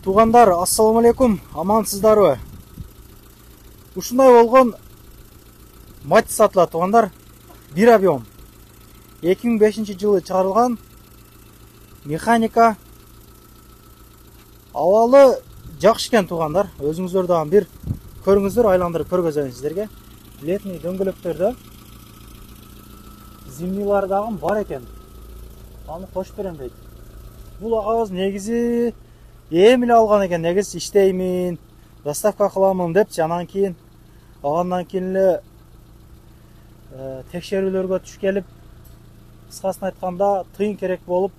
Туғандар, ассаламу алейкум, амансыздарбы? Ушундай болгон Матис сатылат, туғандар. Бир объем. 2005 жылы чыгарылган механика. Абалы жакшы экен, туғандар. Өзүңүздөр дагы бир көрүңүздөр, айландырып көргөзөйүн сиздерге. Летний дөңгөлөктөрдө зимнилар дагы бар экен. Аны кошуп берем дейт. Бул агабыз негизи эми эле алган экен, негиз иштеймин, доставка кыламын депчи, анан кийин эле текшерүүлөргө түш келип, кыскасын айтканда тыйын керек болуп,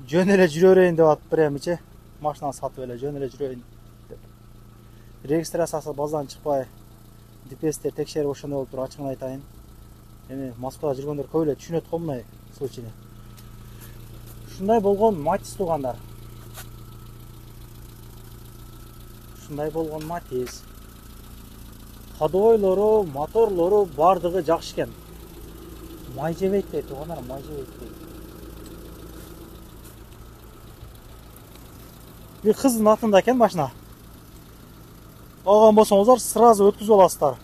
жөн эле жүрө берейин деп атып беремичи. Машинаны сатып эле жөн эле жүрөйүн деп. Регистрациясы базадан чыкпай, ДПС текшерип ошондой болуп туруп, ачыгын айтайын. Эми Москвада жүргөндөр көп эле түшүнөт го мындай случайны. Ушундай болгон Матис, туғандар. Ушундай болгон Матис. Ходойлору, моторлору бардыгы жакшы экен. Май жебейт дейт, туғандар, май жебейт дейт. Бир кыздын атында экен машина. Алган болсоңуздар сразу өткүзүп аласыздар.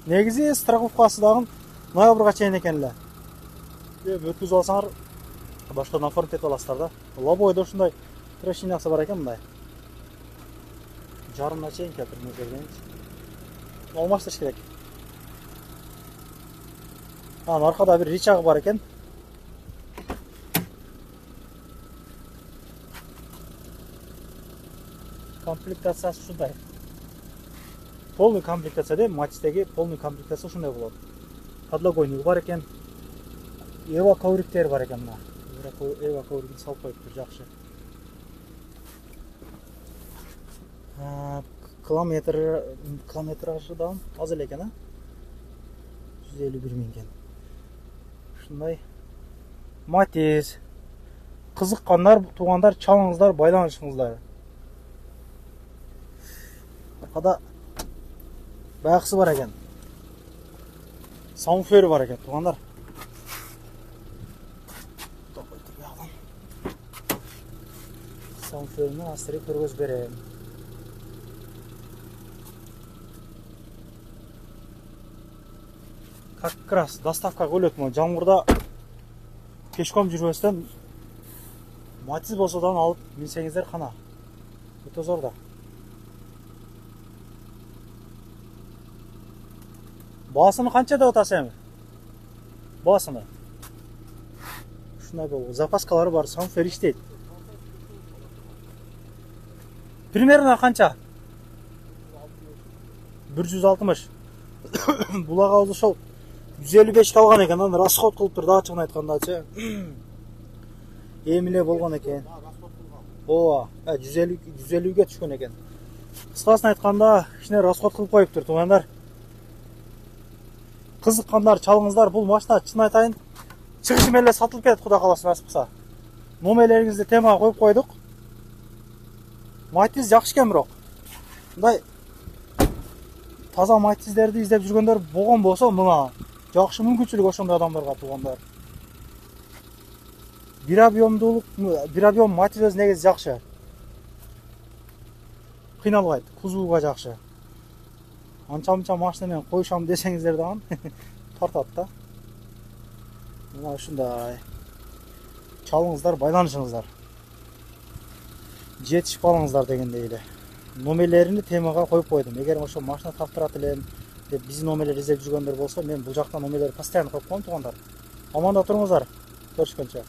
Негизи страховкасы дагы ноябрга чейин экен эле. Өткүзүп алсаңар башкадан оформить этип аласыздар да. Лобойдо ушундай трещинасы бар экен мындай. Жарымына чейин келтирмей бергенчи. Алмаштырыш керек. Анан аркада бир рычагы бар экен. Комплектациясы ушундай. Полный комплектация де, Матистеги полный комплектация ушундай болот. Подлокотник бар экен. Эва ковриктер бар экен мына. Эва ковригин салып коюптур, жакшы. Километражы да аз эле экен, 151 миң экен. Ушундай Матис. Кызыккандар, туғандар, чалыңыздар, байланышыңыздар. Аркада баягысы бар экен. Саундфер бар экен, туғандар. Саундферинин астыры көргөз берем. Как раз доставка көлөт му, жамгырда пешком жүрбөстөн Матис болсо да алып минсеңиздер кана. Өтө зор да. Баасыны канча деп атасыз эми? Баасыны. Ушундай болгон запаскалары бар, саундфер иштейт. Примерно канча? 160. Бул агабыз ошол 155 калган экен, анан расход кылып турду, ачыгын айткандачы. Эми эле болгон экен. Ооба, 150ге түшкөн экен. Кыскасын айтканда, кичине расход кылып коюптур, тугандар. Кызыккандар, чалыңыздар, бул машина чын айтайын, чыгышы менен эле сатылып кетет, кудай кааласа, насип кылса. Номерлериңизди темага коюп койдук. Матис жакшы экен, бирок мындай таза Матистерди издеп жүргөндөр болгон болсо, мына жакшы мүмкүнчүлүк ошондой адамдарга, тугандар. Бир объем Матис өз негизи жакшы. Кыйналбайт, кузууга жакшы. Анча-мынча машина менен коюшам десеңиздер дагы тартат да. Мына ушундай. Чалыңыздар, байланышыңыздар. Жетишип алыңыздар дегендей эле. Номерлерини темага коюп койдум. Эгер ошо машина таптырат элем деп биздин номерлер издеп жүргөндөр болсо, мен бул жактан номерлерди постоянно коюп коем, тугандар. Аманда туруңуздар. Көрүшкөнчө.